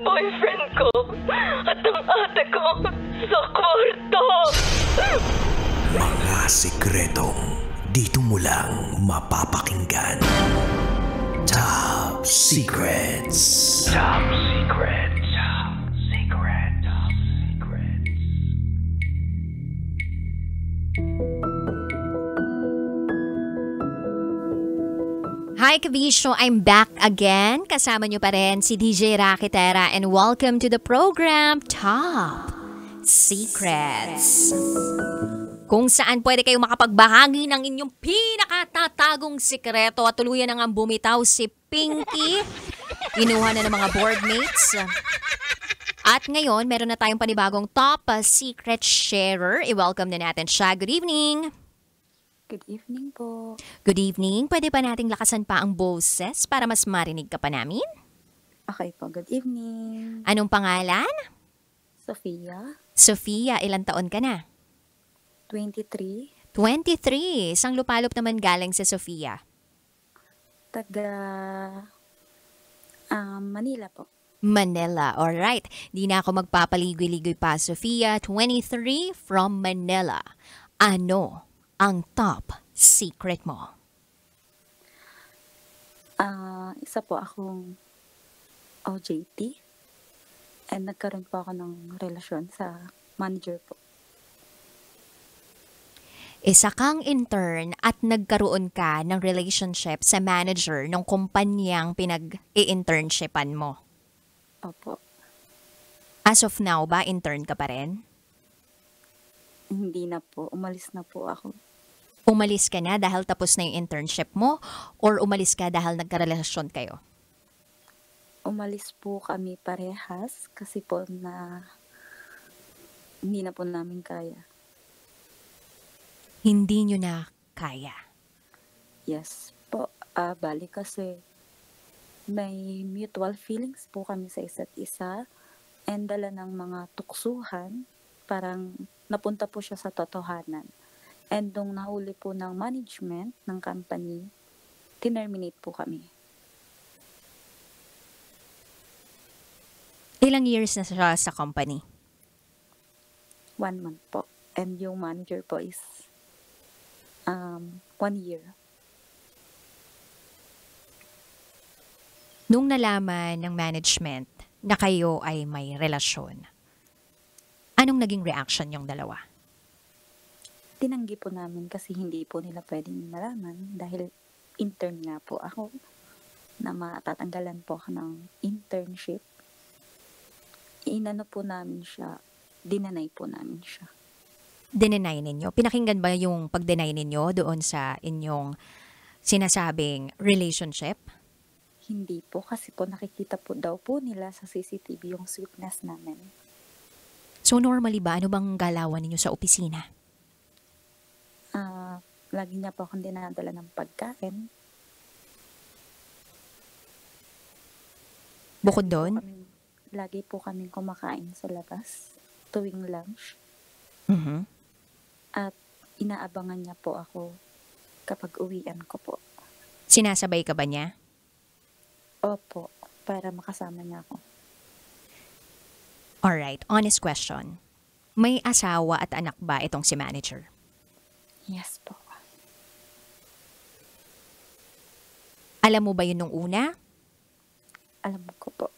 boyfriend ko at ang ate ko sa kwarto. Mga sikretong dito mo lang mapapakinggan. Top Secrets. Top Secrets. Top Secrets. Top Secrets. Hi Kabisyo, I'm back again. Kasama niyo pa rin si DJ Rakitera and welcome to the program Top Secrets. Kung saan pwede kayong makapagbahagi ng inyong pinakatatagong sikreto at tuluyan na nga bumitaw si Pinky. Kinuha na ng mga boardmates. At ngayon, meron na tayong panibagong Top Secret Sharer. I-welcome na natin siya. Good evening! Good evening po. Good evening. Pwede ba nating lakasan pa ang boses para mas marinig ka pa namin? Okay po, good evening. Anong pangalan? Sofia, Sofia, ilang taon ka na? 23, 23. Isang lupalop naman galing sa Sofia. taga Manila po. Manila. Alright. Di na ako magpapaligoy-ligoy pa. Sofia, 23 from Manila. Ano ang top secret mo? Isa po akong OJT and nagkaroon po ako ng relasyon sa manager po. Isa kang intern at nagkaroon ka ng relationship sa manager ng kumpanyang pinag-i-internshipan mo. Opo. As of now ba, intern ka pa rin? Hindi na po, umalis na po ako. Umalis ka na dahil tapos na yung internship mo or umalis ka dahil nagkarelasyon kayo? Umalis po kami parehas kasi po hindi na po namin kaya. Hindi nyo na kaya. Yes po, bali kasi may mutual feelings po kami sa isa't isa and dala ng mga tuksuhan, parang napunta po siya sa totohanan. And nung nahuli po ng management ng company, tinerminate po kami. Ilang years na siya sa company? 1 month po. And yung manager po is 1 year. Nung nalaman ng management na kayo ay may relasyon, anong naging reaction yung dalawa? Tinanggi po namin kasi hindi po nila pwedeng malaman dahil intern nga po ako na matatanggalan po ako ng internship. Inano po namin siya, dinanay po namin siya. Dinenay ninyo? Pinakinggan ba yung pag-deny ninyo doon sa inyong sinasabing relationship? Hindi po kasi po nakikita po daw po nila sa CCTV yung sweetness namin. So normally ba, ano bang galawan ninyo sa opisina? Lagi niya po akong dinadala ng pagkain. Bukod doon? Lagi po kaming kumakain sa labas tuwing lunch. Mhm. At inaabangan niya po ako kapag uwian ko po. Sinasabay ka ba niya? Opo, para makasama niya ako. Alright, honest question. May asawa at anak ba itong si manager? Yes po. Alam mo ba yun nung una? Alam ko po.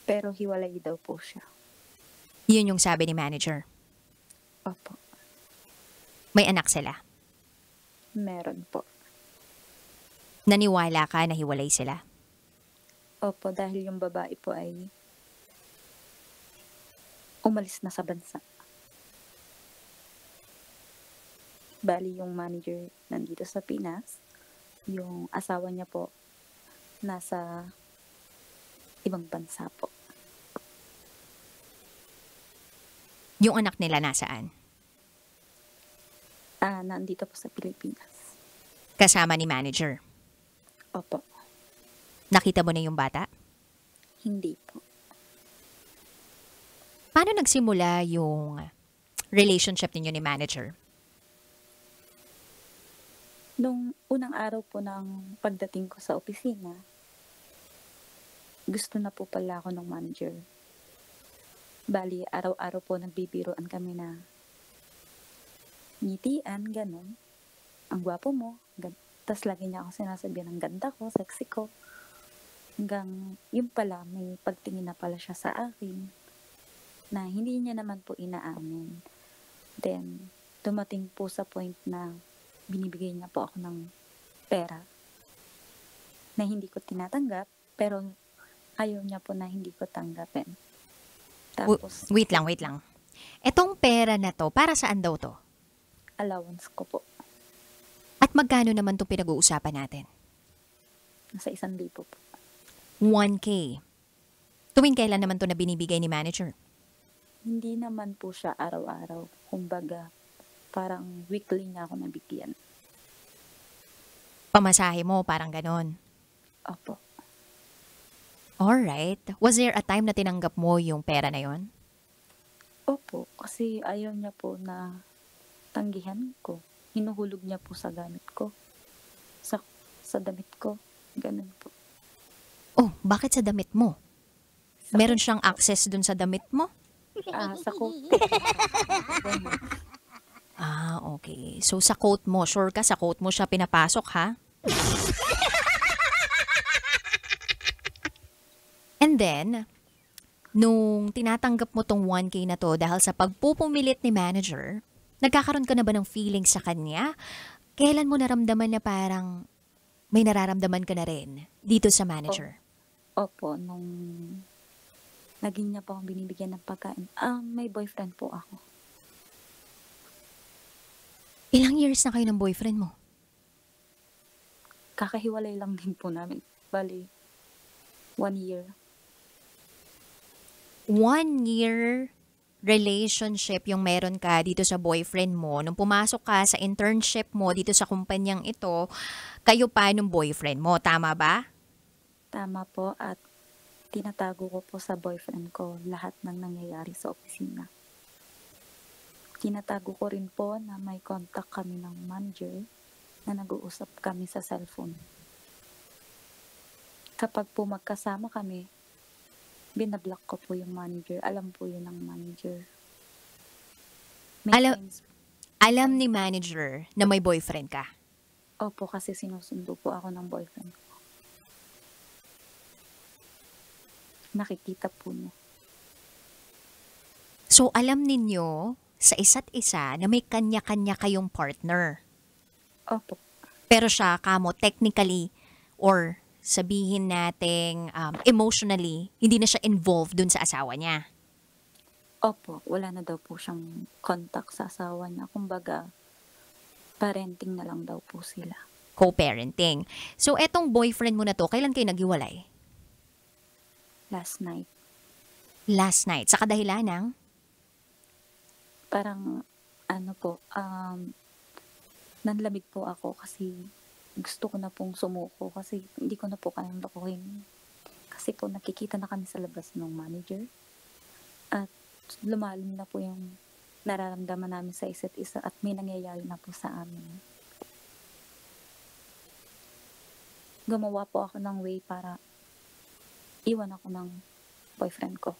Pero hiwalay daw po siya. Yun yung sabi ni manager. Opo, May anak sila. meron po. Naniwala ka na hiwalay sila? Opo, dahil yung babae po ay umalis na sa bansa. Bali yung manager nandito sa Pinas, yung asawa niya po nasa ibang bansa po. Yung anak nila nasaan? Nandito po sa Pilipinas. Kasama ni manager. Opo, Nakita mo na yung bata? hindi po. Paano nagsimula yung relationship ninyo ni manager? Nung unang araw po ng pagdating ko sa opisina, gusto na po pala ako ng manager. Bali, araw-araw po nagbibiroan kami na ngitian, ganun. Ang gwapo mo. Tapos lagi niya ako sinasabihan ng ganda ko, sexy ko. Hanggang yun pala, may pagtingin na pala siya sa akin na hindi niya naman po inaamin. Then, dumating po sa point na binibigay niya po ako ng pera na hindi ko tinatanggap, pero ayaw niya po na hindi ko tanggapin. Tapos, Wait lang. Etong pera na to, para saan daw to? allowance ko po. At magkano naman to pinag-uusapan natin? Nasa 1,000 po. 1K. Tuwing kailan naman to na binibigay ni manager? Hindi naman po siya araw-araw. Kumbaga, parang weekly niya ako nabigyan. Pamasahe mo, parang ganon. Opo. Alright. Was there a time na tinanggap mo yung pera na yon? Opo, kasi ayaw niya po na tanggihan ko. Hinuhulog niya po sa gamit ko. Sa damit ko. Ganun po. Oh, bakit sa damit mo? Sa Meron siyang access dun sa damit mo? Sa coat. Ganun. Okay. So sa coat mo, sure ka sa coat mo siya pinapasok, ha? And then, nung tinatanggap mo tong 1K na to dahil sa pagpupumilit ni manager, nagkakaroon ka na ba ng feeling sa kanya? Kailan mo naramdaman na parang may nararamdaman ka na rin dito sa manager? Opo, nung naging niya po akong binibigyan ng pagkain. May boyfriend po ako. Ilang years na kayo ng boyfriend mo? Kakahiwalay lang din po namin. Bali, 1 year. 1 year relationship yung meron ka dito sa boyfriend mo. Nung pumasok ka sa internship mo dito sa kumpanyang ito, kayo pa nung boyfriend mo. Tama ba? Tama po, at tinatago ko po sa boyfriend ko lahat ng nangyayari sa opisina. Tinatago ko rin po na may contact kami ng manager na nag-uusap kami sa cellphone. Kapag po magkasama kami, binablock ko po yung manager. Alam po yun ng manager. May times- Alam ni manager na may boyfriend ka. Opo, kasi sinusundo po ako ng boyfriend ko. Nakikita po niya. So alam ninyo sa isa't isa na may kanya-kanya kayong partner. Opo. Pero siya, kamo, technically or sabihin nating emotionally, hindi na siya involved dun sa asawa niya. Opo, wala na daw po siyang contact sa asawa niya. Kumbaga, parenting na lang daw po sila. Co-parenting. So etong boyfriend mo na to, kailan kayo naghiwalay? Last night. Last night. Sa kadahilan ng? Parang, nanlamig po ako kasi gusto ko na pong sumuko kasi hindi ko na po kayang bakuhin. Kasi po nakikita na kami sa labas ng manager at lumalim na po yung nararamdaman namin sa isa't isa at may nangyayari na po sa amin. Gumawa po ako ng way para iwan ako ng boyfriend ko.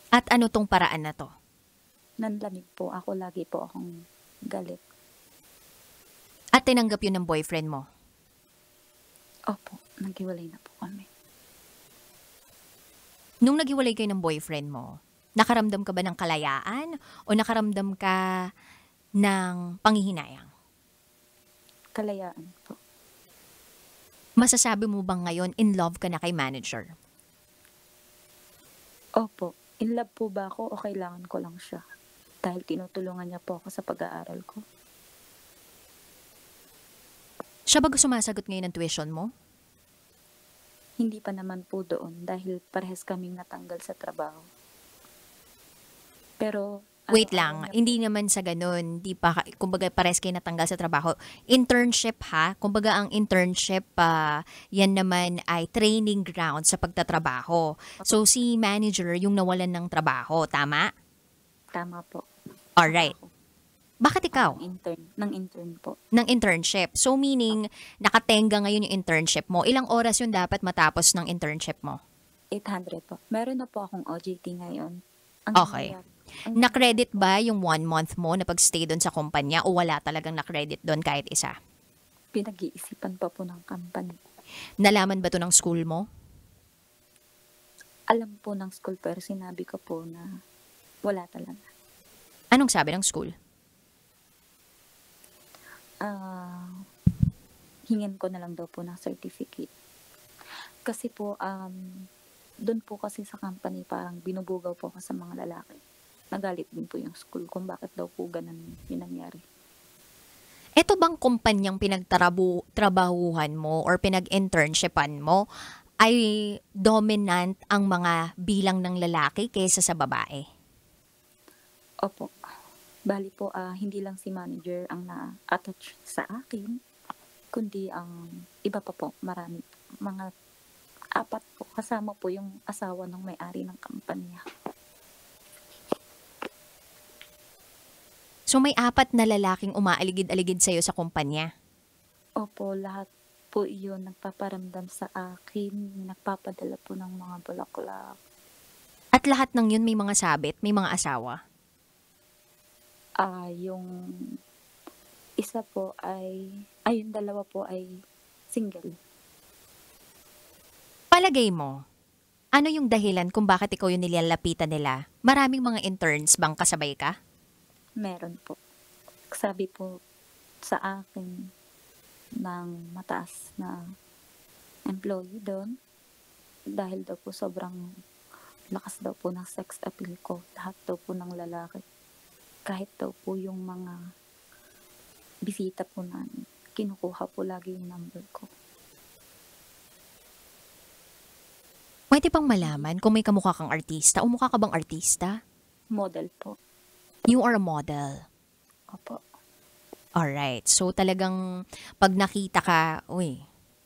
At ano tong paraan na to? Nanlamig po ako, lagi po akong galit. At tinanggap yun ng boyfriend mo? Opo, naghiwalay na po kami. Nung naghiwalay kayo ng boyfriend mo, nakaramdam ka ba ng kalayaan o nakaramdam ka ng panghihinayang? Kalayaan po. Masasabi mo bang ngayon in love ka na kay manager? Opo, in love po ba ako o kailangan ko lang siya? Dahil tinutulungan niya po ako sa pag-aaral ko. Siya ba sumasagot ngayon ng tuition mo? Hindi pa naman po doon dahil parehas kaming natanggal sa trabaho. Pero Wait araw-araw lang, niya po- hindi naman sa ganun, di pa, kumbaga pares kayo natanggal sa trabaho. Internship ha, kumbaga ang internship, yan naman ay training ground sa pagtatrabaho. So si manager yung nawalan ng trabaho, tama? Tama po. Alright. Bakit ikaw? Ng intern po. Ng internship. So meaning, nakatenga ngayon yung internship mo. Ilang oras yung dapat matapos ng internship mo? 800 po. Meron na po akong OJT ngayon. Ang Okay. nangyayari- ang Na-credit ba yung 1 month mo na pagstay doon sa kumpanya o wala talagang na-credit doon kahit isa? pinag-iisipan pa po ng company. Nalaman ba to ng school mo? Alam po ng school pero sinabi ko po na wala talaga. Anong sabi ng school? Hingin ko na lang daw po ng certificate. Kasi po, doon po kasi sa company parang binubugaw po ako sa mga lalaki. Nagalit din po yung school kung bakit daw po ganun yung nangyari. Ito bang kumpanyang pinagtrabahuhan mo or pinag-internshipan mo ay dominant ang mga bilang ng lalaki kaysa sa babae? Opo. Bali po, hindi lang si manager ang na-attach sa akin, kundi ang iba pa po, marami. Mga 4 po, kasama po yung asawa ng may-ari ng kampanya. So may 4 na lalaking umaaligid-aligid sa'yo sa kumpanya. Opo, lahat po iyon nagpaparamdam sa akin, nagpapadala po ng mga bulaklak. At lahat ng yun may mga sabit, may mga asawa. Yung isa po yung dalawa po ay single. Palagay mo, ano yung dahilan kung bakit ikaw yung nilalapitan nila? Maraming mga interns bang kasabay ka? Meron po. Sabi po sa akin ng mataas na employee doon, dahil daw po sobrang lakas daw po ng sex appeal ko. Lahat daw po ng lalaki. Kahit daw po yung mga bisita po namin, kinukuha po lagi yung number ko. Pwede bang malaman kung may kamukha kang artista o mukha ka bang artista? Model po. You are a model. Opo. Alright. So talagang pag nakita ka, uy,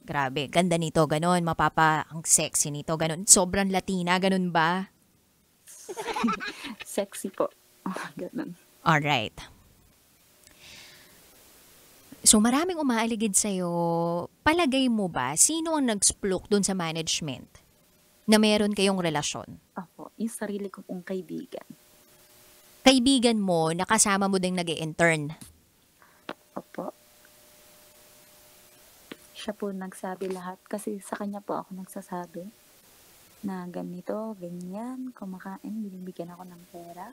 grabe, ganda nito, ganon, ang sexy nito, ganon. Sobrang Latina, ganon ba? Sexy po. Ganun. Alright. So maraming umaaligid sa'yo. Palagay mo ba, sino ang nag-splok dun sa management na meron kayong relasyon? Opo. Yung sarili ko pong kaibigan. Kaibigan mo, nakasama mo ding nag-i-intern. Opo. Siya po nagsabi lahat kasi sa kanya po ako nagsasabi na ganito, ganyan, kumakain, binibigyan ako ng pera.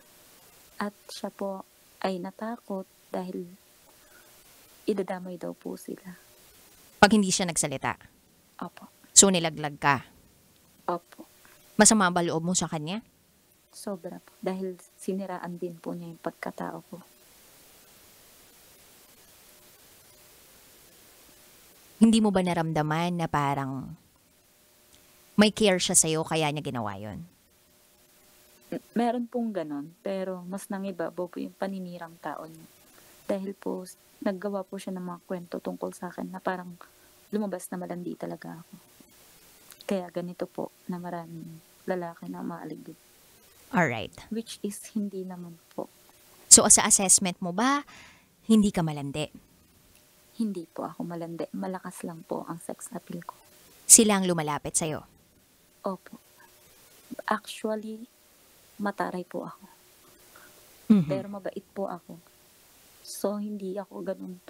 At siya po ay natakot dahil idadamay daw po sila. Pag hindi siya nagsalita. Opo. So nilaglag ka. Opo. Masama ba loob mo sa kanya? Sobra po. Dahil siniraan din po niya yung pagkatao ko. Hindi mo ba naramdaman na parang may care siya sa'yo kaya niya ginawa yun? Meron pong ganon, pero mas nangibabaw po yung paninirang tao niya. Dahil po, naggawa po siya ng mga kwento tungkol sa akin na parang lumabas na malandi talaga ako. Kaya ganito po na maraming lalaki na maaligid. Alright. Which is hindi naman po. So sa assessment mo ba, hindi ka malandi? Hindi po ako malandi. Malakas lang po ang sex appeal ko. Sila ang lumalapit sa'yo? Opo. Actually, mataray po ako. Mhm. Pero mabait po ako. So, hindi ako ganun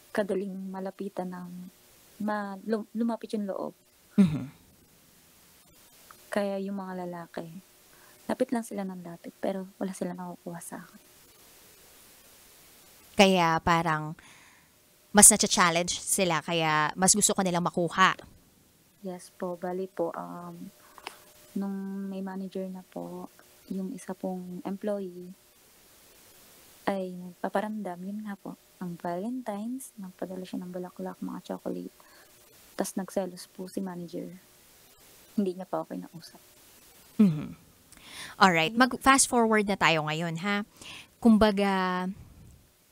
kadaling malapitan ng lumapit yung loob. Mhm. Kaya yung mga lalaki, lapit lang sila ng lapit, pero wala sila nakukuha sa akin. Kaya parang mas na-challenge sila kaya mas gusto ko nilang makuha. Yes po, bali po, nung may manager na po, yung isa pong employee, ay nagpaparamdam, yun nga po, ang Valentine's, nagpadala siya ng bulaklak, mga chocolate, tas nagselos po si manager. Hindi niya pa ako kinausap. Mhm. Alright, mag-fast forward na tayo ngayon ha. Kumbaga,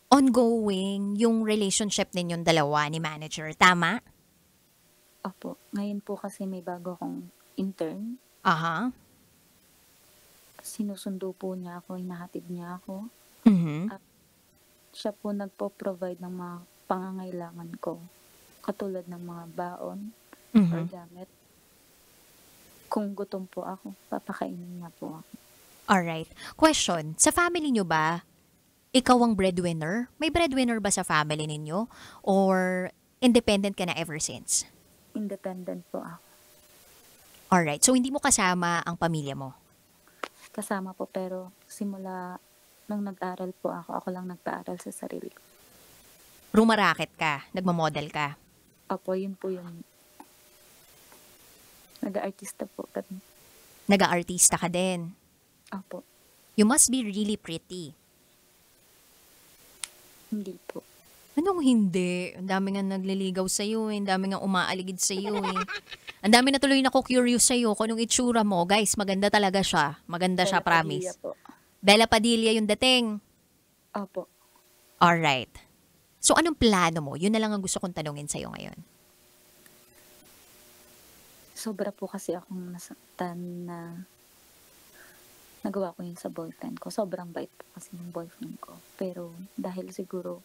ongoing yung relationship ninyong dalawa ni manager, tama? Opo, ngayon po kasi may bago akong intern. Aha. Sinusundo po niya ako, hinahatid niya ako. Mhm. siya po nagpo-provide ng mga pangangailangan ko. Katulad ng mga baon or Mhm. gamit. Kung gutom po ako, papakainin niya po ako. Alright. Question, sa family nyo ba, ikaw ang breadwinner? May breadwinner ba sa family ninyo? Or independent ka na ever since? Independent po ako. Alright. So, hindi mo kasama ang pamilya mo? Kasama po pero simula nung nag-aral po ako lang nagpaaral sa sarili ko. Rumaraket ka? Nagmamodel ka? Opo, yun po yung nag-aartista po kami. Nag-aartista ka din? Opo, You must be really pretty. hindi po. Anong hindi? Ang dami nga nagliligaw sa'yo eh. Ang dami nga umaaligid sa'yo eh. Ang dami na tuloy na ko-curious sa'yo kung anong itsura mo. Guys, maganda talaga siya. Maganda siya, Bella Padilla promise. po. Bella Padilla yung dating. Opo. Alright. So, anong plano mo? Yun na lang ang gusto kong tanungin sa'yo ngayon. Sobra po kasi akong nasaktan na nagawa ko yun sa boyfriend ko. Sobrang bait po kasi ng boyfriend ko. Pero dahil siguro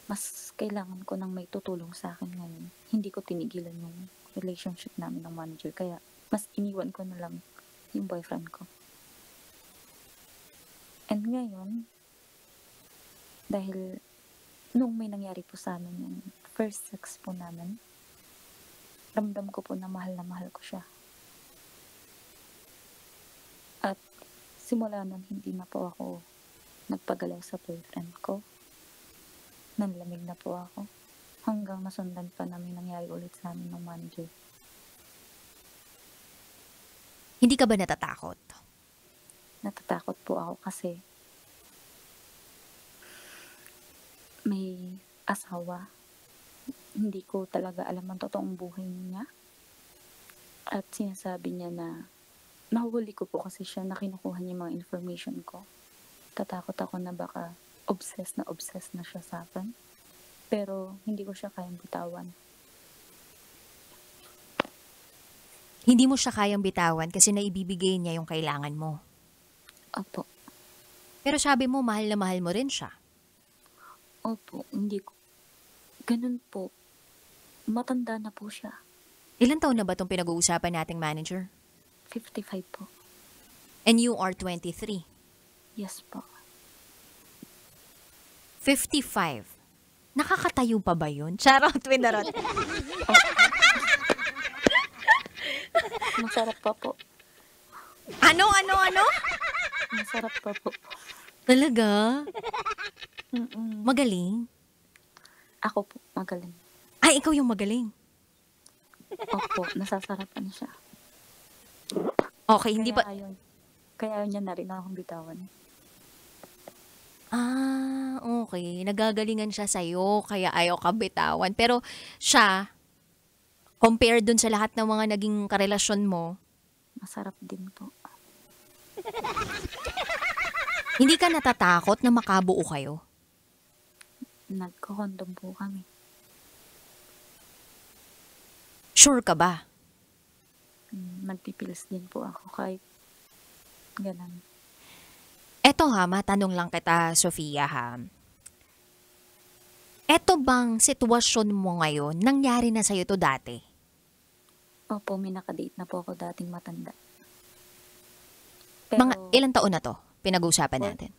mas kailangan ko ng may tutulong sa akin ngayon, hindi ko tinigilan yung relationship namin ng manager. Kaya mas iniwan ko na lang yung boyfriend ko. And ngayon, dahil nung may nangyari po sa amin yung first sex po namin, ramdam ko po na mahal ko siya. At simula nun, hindi na po ako nagpagalaw sa boyfriend ko. Nanlamig na po ako. Hanggang nasundan pa na may nangyari ulit sa amin ng manager. Hindi ka ba natatakot? Natatakot po ako kasi may asawa. Hindi ko talaga alam ang totoong buhay niya. At sinasabi niya na nahuli ko po kasi siya na kinukuha niya yung mga information ko. Tatakot ako na baka obsessed na siya sa akin. Pero hindi ko siya kayang bitawan. Hindi mo siya kayang bitawan kasi naibibigay niya yung kailangan mo. Opo. Pero sabi mo, mahal na mahal mo rin siya. Opo, hindi ko. Ganun po. Matanda na po siya. Ilan taon na ba itong pinag-uusapan nating manager? 55 po. And you are 23. Yes po. 55. Nakakatayo pa ba yun? Charot, winarot. Masarap pa po. Ano? Masarap pa po. Talaga? Mm-mm. Magaling? Ako po, magaling. Ay, ikaw yung magaling. Opo, nasasarapan siya. Okay, hindi ba... Kaya ayaw niya na rin akong bitawan. Ah, okay. Nagagalingan siya sa'yo, kaya ayaw ka bitawan. Pero siya, compared dun sa lahat ng mga naging karelasyon mo, Masarap din po. hindi ka natatakot na makabuo kayo? Nagkakondom po kami. Sure ka ba? Nagpipils din po ako kahit ganun. Eto ha, matanong lang kita, Sofia ha. Eto bang sitwasyon mo ngayon, nangyari na sa'yo to dati? Opo, may nakadate na po ako dating matanda. Mga ilang taon na to, pinag-uusapan Four. natin?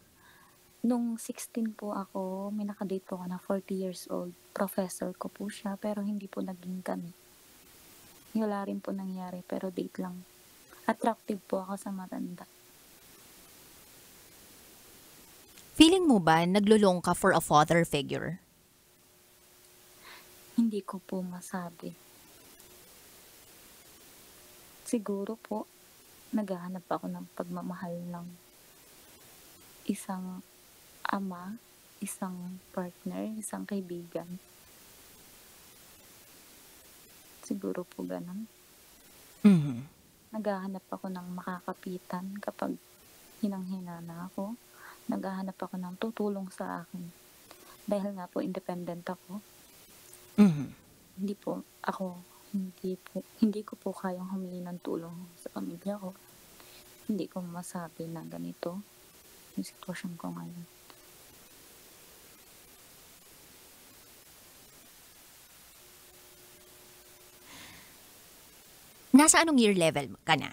Nung 16 po ako, may nakadate po ako na 40 years old. Professor ko po siya, pero hindi po naging kami. Wala rin po nangyari, pero date lang. Attractive po ako sa matanda. Feeling mo ba naglulong ka for a father figure? Hindi ko po masabi. Siguro po, naghahanap ako ng pagmamahal ng isang ama, isang partner, isang kaibigan. Siguro po ganun. Mhm. Naghahanap ako ng makakapitan kapag hinang-hina na ako. Naghahanap ako ng tutulong sa akin. Dahil nga po independent ako. Mhm. Hindi ko po kayang humingi ng tulong sa pamilya ko. Hindi ko masabi na ganito yung sitwasyon ko ngayon. Nasa anong year level ka na?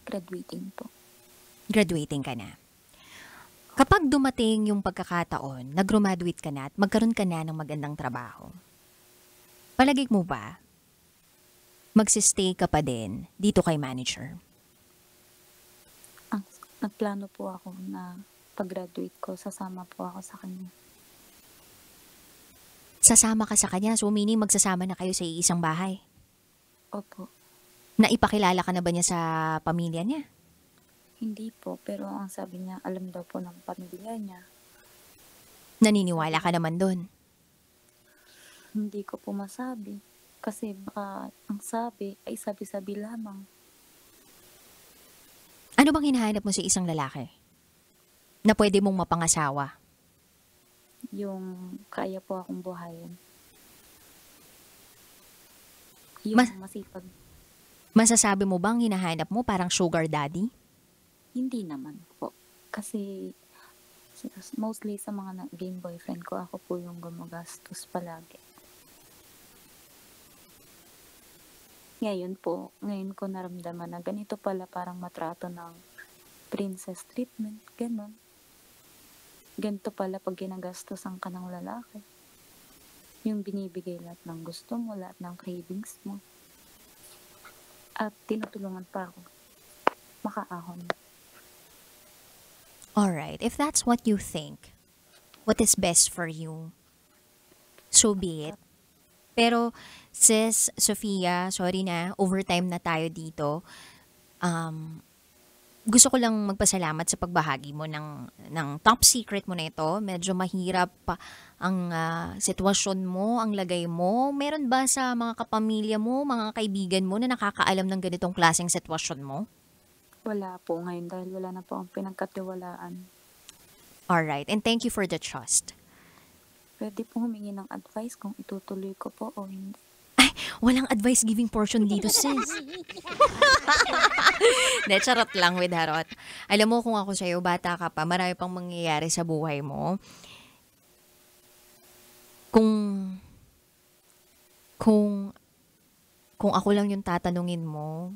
Graduating po. Graduating ka na. Kapag dumating yung pagkakataon, nag-graduate ka na at magkaroon ka na ng magandang trabaho, palagay mo ba, magsistay ka pa din dito kay manager? Nagplano po ako na pag-graduate ko, sasama po ako sa kanya. Sasama ka sa kanya, so meaning magsasama na kayo sa isang bahay? Opo. Naipakilala ka na ba niya sa pamilya niya? Hindi po, pero ang sabi niya, alam daw po ng pamilya niya. Naniniwala ka naman doon? Hindi ko po masabi. Kasi baka ang sabi ay sabi-sabi lamang. Ano bang hinahanap mo sa isang lalaki? Na pwede mong mapangasawa? Yung kaya po akong buhayin. Yung masipag. Masasabi mo bang hinahanap mo parang sugar daddy? Hindi naman po. Kasi mostly sa mga naging boyfriend ko, ako po yung gumagastos palagi. Ngayon ko naramdaman na ganito pala parang matrato ng princess treatment, ganon. Ganito pala pag ginagastosan ka ng lalaki. Yung binibigay lahat ng gusto mo, lahat ng cravings mo. At tinutulungan pa ako makaahon. Alright, if that's what you think, what is best for you, so be it. Pero, sis, Sofia, sorry na, overtime na tayo dito. Gusto ko lang magpasalamat sa pagbahagi mo ng top secret mo na ito. Medyo mahirap pa ang sitwasyon mo, ang lagay mo. Meron ba sa mga kapamilya mo, mga kaibigan mo na nakakaalam ng ganitong klaseng sitwasyon mo? Wala po ngayon dahil wala na po ang pinagkatiwalaan. Alright, and thank you for the trust. Pwede po humingi ng advice kung itutuloy ko po o hindi. Ay, walang advice giving portion dito, sis. De, charot lang with harot. Alam mo kung ako sa'yo, bata ka pa, marami pang mangyayari sa buhay mo. Kung ako lang yung tatanungin mo,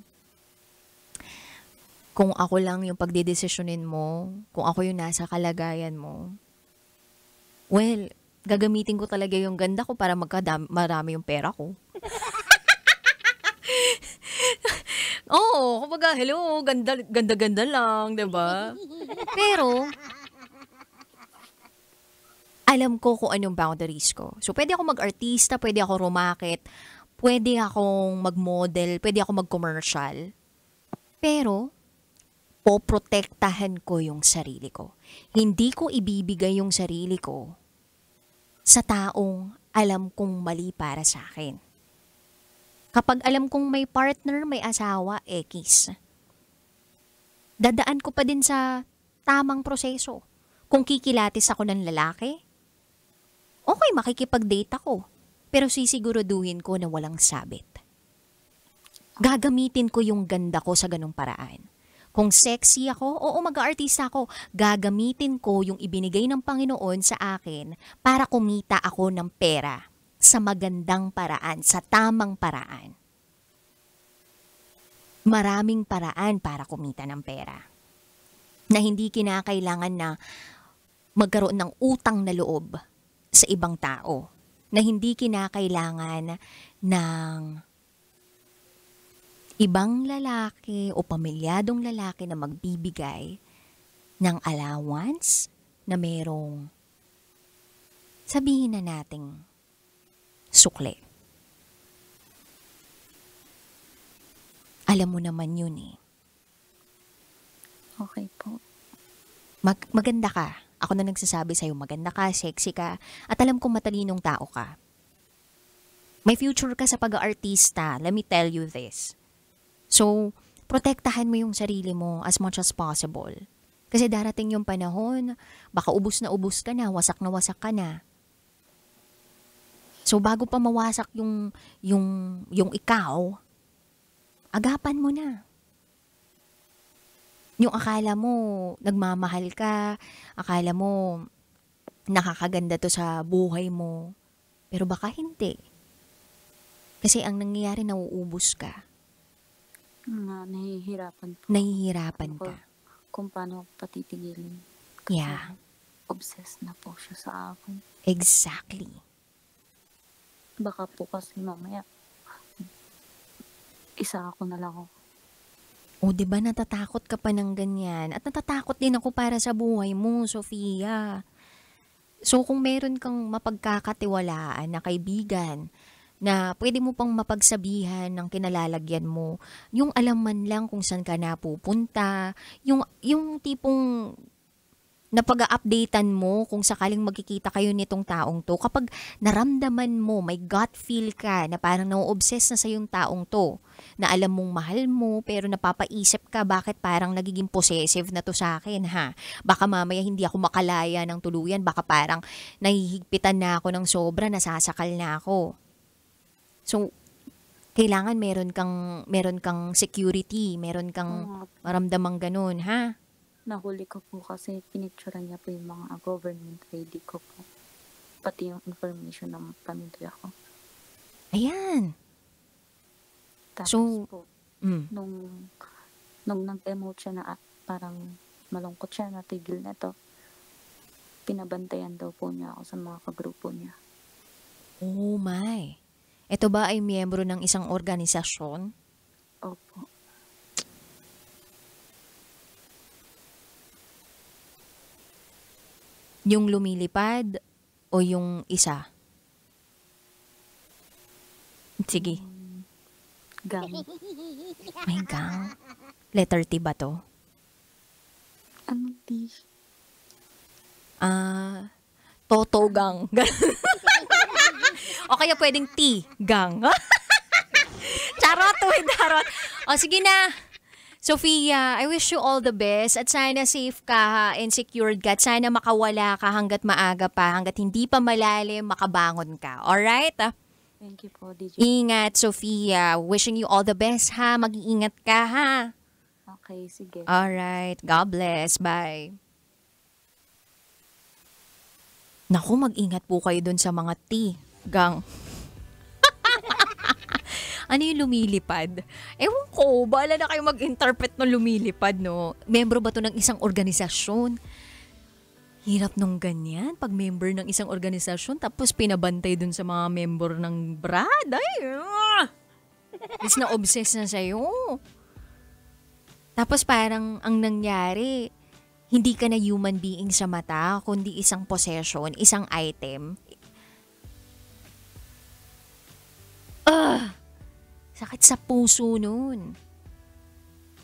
kung ako lang yung pagdedesisyonin mo, kung ako yung nasa kalagayan mo, well, gagamitin ko talaga yung ganda ko para marami yung pera ko. Oo, kumbaga, hello, ganda lang, diba? Pero, alam ko kung anong boundaries ko. So, pwede ako mag-artista, pwede ako rumakit, pwede akong mag-model, pwede ako mag-commercial. Pero, poprotektahan ko yung sarili ko. Hindi ko ibibigay yung sarili ko sa taong alam kong mali para sa akin. Kapag alam kong may partner, may asawa, X, dadaan ko pa din sa tamang proseso. Kung kikilatis ako ng lalaki, okay, makikipag-date ako. Pero sisiguraduhin ko na walang sabit. Gagamitin ko yung ganda ko sa ganung paraan. Kung sexy ako, oo, mag-aartista ako. Gagamitin ko yung ibinigay ng Panginoon sa akin para kumita ako ng pera sa magandang paraan, sa tamang paraan. Maraming paraan para kumita ng pera. Na hindi kinakailangan na magkaroon ng utang na loob sa ibang tao. Na hindi kinakailangan ng ibang lalaki o pamilyadong lalaki na magbibigay ng allowance na merong, sabihin na nating, sukle. Alam mo naman yun eh. Okay po. Maganda ka. Ako na nagsasabi sa'yo, maganda ka, sexy ka, at alam kong matalinong tao ka. May future ka sa pag-aartista, let me tell you this. So, protektahan mo yung sarili mo as much as possible. Kasi darating yung panahon, baka ubus na wasak ka na. So, bago pa mawasak yung ikaw, agapan mo na. Yung akala mo, nagmamahal ka, akala mo, nakakaganda to sa buhay mo, pero baka hindi. Kasi ang nangyayari, nauubos ka. Nahihirapan po. Nahihirapan Ako, ka. kung paano ako patitigilin. Kasi Yeah, obsessed na po siya sa akin. exactly. Baka po kasi mamaya, isa ako na lang ako. O, di ba natatakot ka pa ng ganyan? At natatakot din ako para sa buhay mo, Sofia. So, kung meron kang mapagkakatiwalaan na kaibigan na pwede mo pang mapagsabihan ng kinalalagyan mo, yung alam man lang kung saan ka napupunta, yung tipong napag-a-updatean mo kung sakaling magkikita kayo nitong taong to, kapag naramdaman mo, may gut feel ka na parang na-obsess na sa yung taong to, na alam mong mahal mo pero napapaisip ka bakit parang nagiging possessive na to sa akin ha. Baka mamaya hindi ako makalaya ng tuluyan, baka parang nahihigpitan na ako ng sobra, nasasakal na ako. So, kailangan meron kang security, meron kang maramdamang ganun ha. Nahuli ko po kasi pinicturean niya po yung mga government ID ko po. Pati yung information ng pamilya ko. Ayan. Tapos So, po, Mm. nung nag-emote siya na parang malungkot siya, natigil na to, pinabantayan daw po niya ako sa mga kagrupo niya. Oh my. Ito ba ay miyembro ng isang organisasyon? Opo. Yung lumilipad o yung isa? Sige. Gang. May gang. Letter T ba to? Ano di? Toto gang. O kaya pwedeng T gang. Charot, uy, charot. O sige na. Sofia, I wish you all the best at sana safe ka ha, and secured ka at sana makawala ka hanggat maaga pa, hanggat hindi pa malalim, makabangon ka. Alright? Thank you po, DJ. Ingat, Sofia. Wishing you all the best ha. Mag-iingat ka ha. Okay, sige. Alright. God bless. Bye. Naku, mag-ingat po kayo dun sa mga T. Gang. Ano yung lumilipad? Ewan ko, bahala na kayo mag-interpret ng lumilipad, no? Membro ba to ng isang organisasyon? Hirap nung ganyan, pag member ng isang organisasyon, tapos pinabantay dun sa mga member ng brad. Ay, is na-obsess na sa'yo. Tapos parang ang nangyari, hindi ka na human being sa mata, kundi isang possession, isang item. Sakit sa puso nun.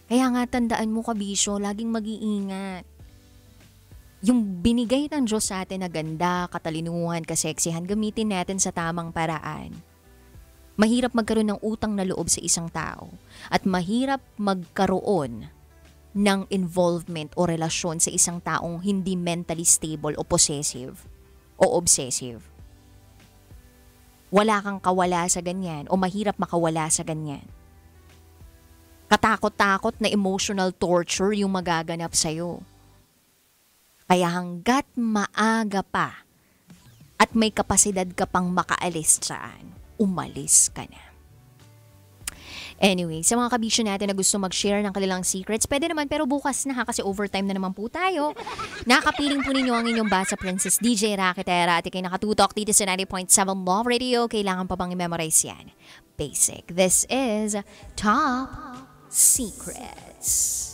Kaya nga tandaan mo, kabisyo, laging mag-iingat. Yung binigay ng Diyos sa atin na ganda, katalinuhan, kaseksihan, gamitin natin sa tamang paraan. Mahirap magkaroon ng utang na loob sa isang tao. At mahirap magkaroon ng involvement o relasyon sa isang taong hindi mentally stable o possessive o obsessive. Wala kang kawala sa ganyan o mahirap makawala sa ganyan. Katakot-takot na emotional torture yung magaganap sa'yo. Kaya hanggat maaga pa at may kapasidad ka pang makaalis dyan, umalis ka na. Anyway, sa mga kabisyo natin na gusto mag-share ng kanilang secrets, pwede naman pero bukas na ha kasi overtime na naman po tayo. Nakapiling po ninyo ang inyong basa Princess DJ Rakitera at ikay nakatutok dito sa 90.7 Love Radio. Kailangan pa bang i-memorize yan? Basic. This is Top Secrets.